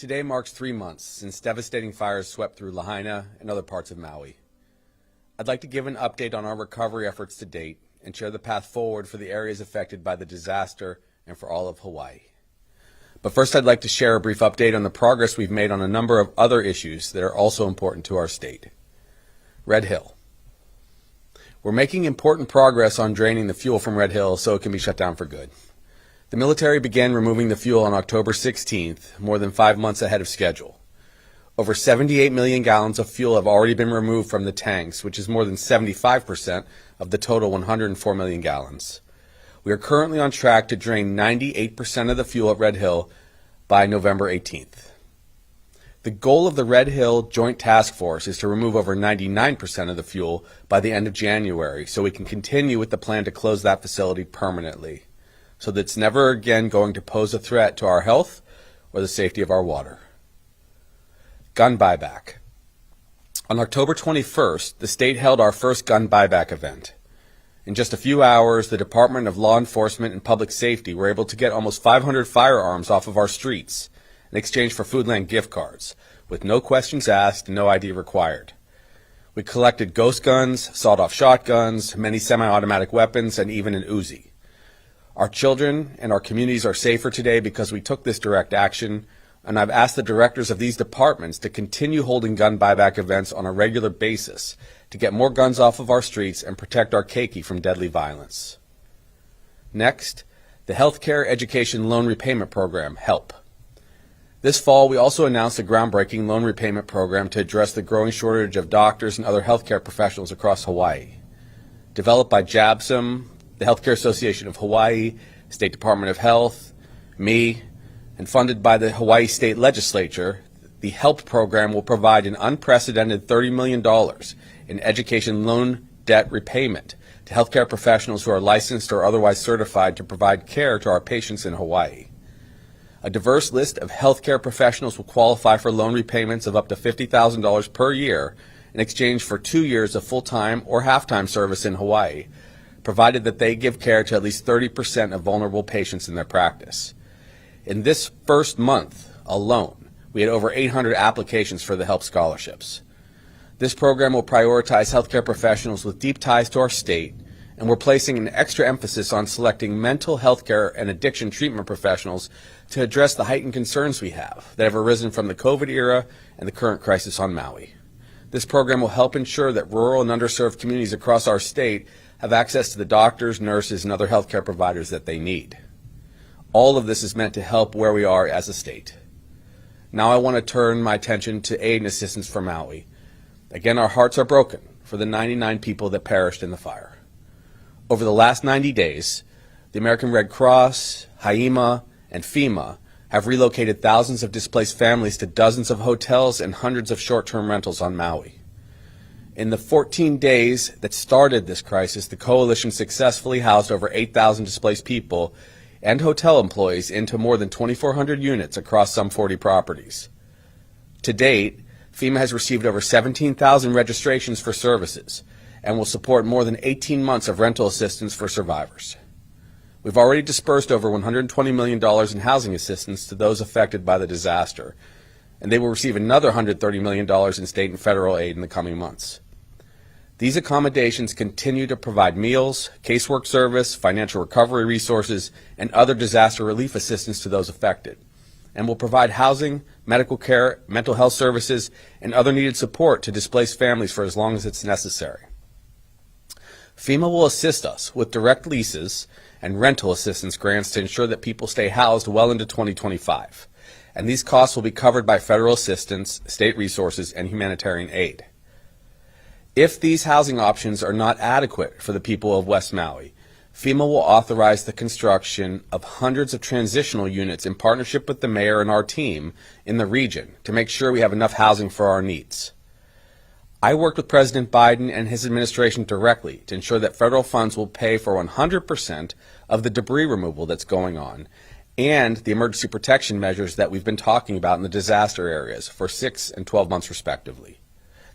Today marks 3 months since devastating fires swept through Lahaina and other parts of Maui. I'd like to give an update on our recovery efforts to date and share the path forward for the areas affected by the disaster and for all of Hawaii. But first, I'd like to share a brief update on the progress we've made on a number of other issues that are also important to our state. Red Hill. We're making important progress on draining the fuel from Red Hill so it can be shut down for good. The military began removing the fuel on October 16th, more than 5 months ahead of schedule. Over 78 million gallons of fuel have already been removed from the tanks, which is more than 75% of the total 104 million gallons. We are currently on track to drain 98% of the fuel at Red Hill by November 18th. The goal of the Red Hill Joint Task Force is to remove over 99% of the fuel by the end of January, so we can continue with the plan to close that facility permanently, so that it's never again going to pose a threat to our health or the safety of our water. Gun buyback. On October 21st, the state held our first gun buyback event. In just a few hours, the Department of Law Enforcement and Public Safety were able to get almost 500 firearms off of our streets in exchange for Foodland gift cards, with no questions asked and no ID required. We collected ghost guns, sawed-off shotguns, many semi-automatic weapons, and even an Uzi. Our children and our communities are safer today because we took this direct action, and I've asked the directors of these departments to continue holding gun buyback events on a regular basis to get more guns off of our streets and protect our keiki from deadly violence. Next, the Healthcare Education Loan Repayment Program, HELP. This fall, we also announced a groundbreaking loan repayment program to address the growing shortage of doctors and other healthcare professionals across Hawaii. Developed by JABSM, the Healthcare Association of Hawaii, State Department of Health, me, and funded by the Hawaii State Legislature, the HELP program will provide an unprecedented $30 million in education loan debt repayment to healthcare professionals who are licensed or otherwise certified to provide care to our patients in Hawaii. A diverse list of healthcare professionals will qualify for loan repayments of up to $50,000 per year in exchange for 2 years of full-time or half-time service in Hawaii, provided that they give care to at least 30% of vulnerable patients in their practice. In this first month alone, we had over 800 applications for the HELP scholarships. This program will prioritize healthcare professionals with deep ties to our state, and we're placing an extra emphasis on selecting mental health care and addiction treatment professionals to address the heightened concerns we have that have arisen from the COVID era and the current crisis on Maui. This program will help ensure that rural and underserved communities across our state have access to the doctors, nurses, and other healthcare providers that they need. All of this is meant to help where we are as a state. Now I want to turn my attention to aid and assistance for Maui. Again, our hearts are broken for the 99 people that perished in the fire. Over the last 90 days, the American Red Cross, HIEMA, and FEMA have relocated thousands of displaced families to dozens of hotels and hundreds of short-term rentals on Maui. In the 14 days that started this crisis, the coalition successfully housed over 8,000 displaced people and hotel employees into more than 2,400 units across some 40 properties. To date, FEMA has received over 17,000 registrations for services and will support more than 18 months of rental assistance for survivors. We've already dispersed over $120 million in housing assistance to those affected by the disaster, and they will receive another $130 million in state and federal aid in the coming months. These accommodations continue to provide meals, casework service, financial recovery resources, and other disaster relief assistance to those affected, and will provide housing, medical care, mental health services, and other needed support to displaced families for as long as it's necessary. FEMA will assist us with direct leases and rental assistance grants to ensure that people stay housed well into 2025, and these costs will be covered by federal assistance, state resources, and humanitarian aid. If these housing options are not adequate for the people of West Maui, FEMA will authorize the construction of hundreds of transitional units in partnership with the mayor and our team in the region to make sure we have enough housing for our needs. I worked with President Biden and his administration directly to ensure that federal funds will pay for 100% of the debris removal that's going on and the emergency protection measures that we've been talking about in the disaster areas for 6 and 12 months respectively.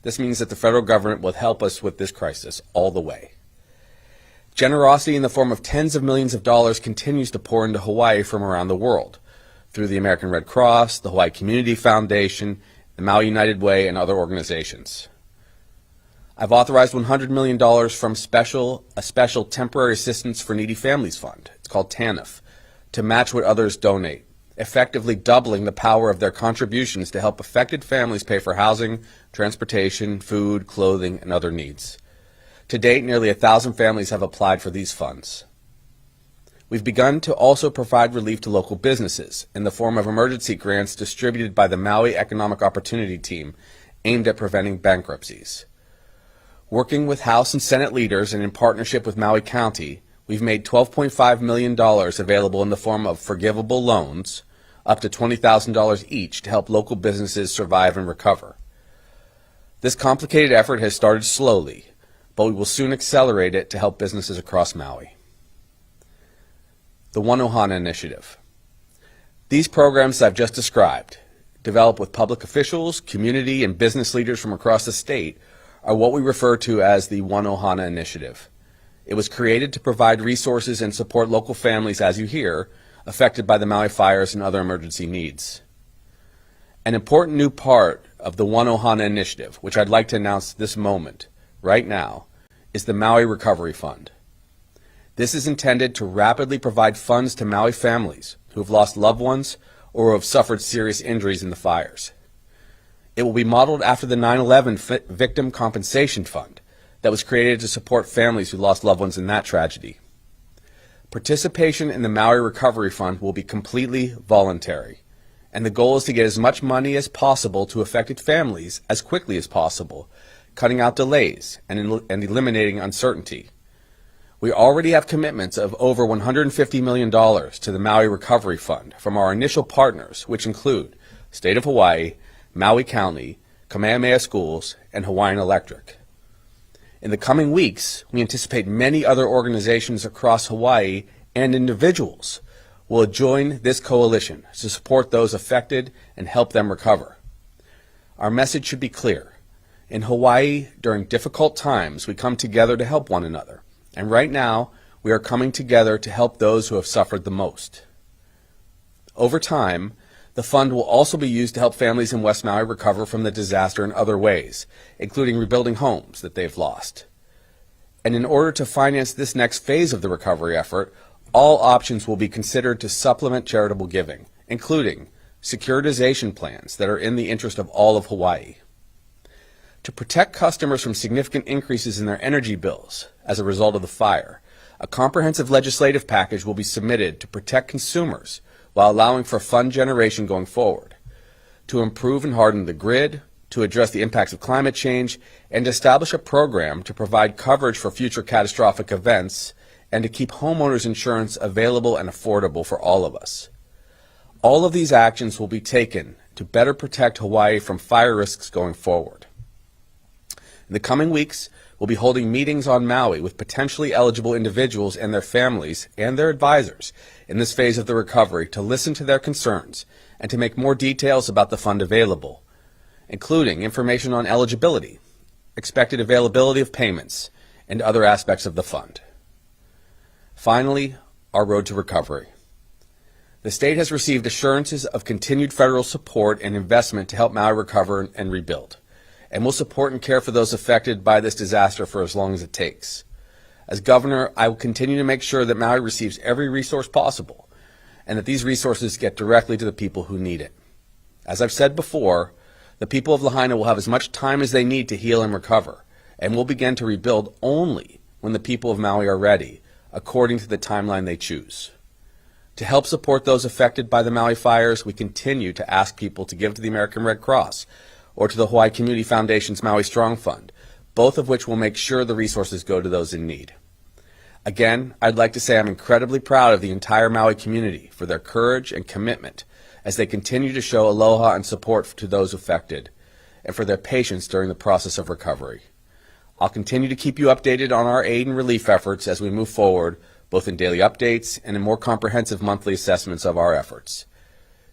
This means that the federal government will help us with this crisis all the way. Generosity in the form of tens of millions of dollars continues to pour into Hawaii from around the world. through the American Red Cross, the Hawaii Community Foundation, the Maui United Way, and other organizations. I've authorized $100 million from a special Temporary Assistance for Needy Families Fund, it's called TANF, to match what others donate, effectively doubling the power of their contributions to help affected families pay for housing, transportation, food, clothing, and other needs. To date, nearly 1,000 families have applied for these funds. We've begun to also provide relief to local businesses in the form of emergency grants distributed by the Maui Economic Opportunity Team aimed at preventing bankruptcies. Working with House and Senate leaders and in partnership with Maui County, we've made $12.5 million available in the form of forgivable loans, up to $20,000 each, to help local businesses survive and recover. This complicated effort has started slowly, but we will soon accelerate it to help businesses across Maui. The One Ohana Initiative. These programs I've just described, developed with public officials, community, and business leaders from across the state, are what we refer to as the One Ohana Initiative. It was created to provide resources and support local families, as you hear, affected by the Maui fires and other emergency needs. An important new part of the One Ohana Initiative, which I'd like to announce this moment, right now, is the Maui Recovery Fund. This is intended to rapidly provide funds to Maui families who have lost loved ones or who have suffered serious injuries in the fires. It will be modeled after the 9/11 Victim Compensation Fund that was created to support families who lost loved ones in that tragedy. Participation in the Maui Recovery Fund will be completely voluntary, and the goal is to get as much money as possible to affected families as quickly as possible, cutting out delays and eliminating uncertainty. We already have commitments of over $150 million to the Maui Recovery Fund from our initial partners, which include State of Hawaii, Maui County, Kamehameha Schools, and Hawaiian Electric. In the coming weeks, we anticipate many other organizations across Hawaii and individuals will join this coalition to support those affected and help them recover. Our message should be clear. In Hawaii, during difficult times, we come together to help one another. And right now, we are coming together to help those who have suffered the most. Over time, the fund will also be used to help families in West Maui recover from the disaster in other ways, including rebuilding homes that they've lost. And in order to finance this next phase of the recovery effort, all options will be considered to supplement charitable giving, including securitization plans that are in the interest of all of Hawaii. To protect customers from significant increases in their energy bills as a result of the fire, a comprehensive legislative package will be submitted to protect consumers while allowing for fund generation going forward, to improve and harden the grid, to address the impacts of climate change, and establish a program to provide coverage for future catastrophic events, and to keep homeowners insurance available and affordable for all of us. All of these actions will be taken to better protect Hawaii from fire risks going forward. In the coming weeks, we'll be holding meetings on Maui with potentially eligible individuals and their families and their advisors in this phase of the recovery to listen to their concerns and to make more details about the fund available, including information on eligibility, expected availability of payments, and other aspects of the fund. Finally, our road to recovery. The state has received assurances of continued federal support and investment to help Maui recover and rebuild, and will support and care for those affected by this disaster for as long as it takes. As governor, I will continue to make sure that Maui receives every resource possible, and that these resources get directly to the people who need it. As I've said before, the people of Lahaina will have as much time as they need to heal and recover, and will begin to rebuild only when the people of Maui are ready, according to the timeline they choose. To help support those affected by the Maui fires, we continue to ask people to give to the American Red Cross, or to the Hawaii Community Foundation's Maui Strong Fund, both of which will make sure the resources go to those in need. Again, I'd like to say I'm incredibly proud of the entire Maui community for their courage and commitment as they continue to show aloha and support to those affected, and for their patience during the process of recovery. I'll continue to keep you updated on our aid and relief efforts as we move forward, both in daily updates and in more comprehensive monthly assessments of our efforts.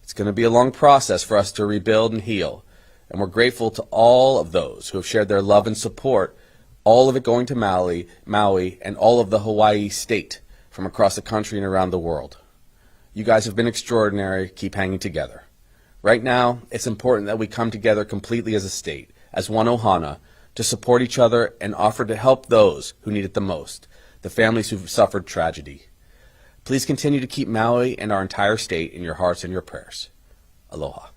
It's going to be a long process for us to rebuild and heal, and we're grateful to all of those who have shared their love and support, all of it going to Maui, and all of the Hawaii state from across the country and around the world. You guys have been extraordinary. Keep hanging together. Right now, it's important that we come together completely as a state, as one Ohana, to support each other and offer to help those who need it the most, the families who've suffered tragedy. Please continue to keep Maui and our entire state in your hearts and your prayers. Aloha.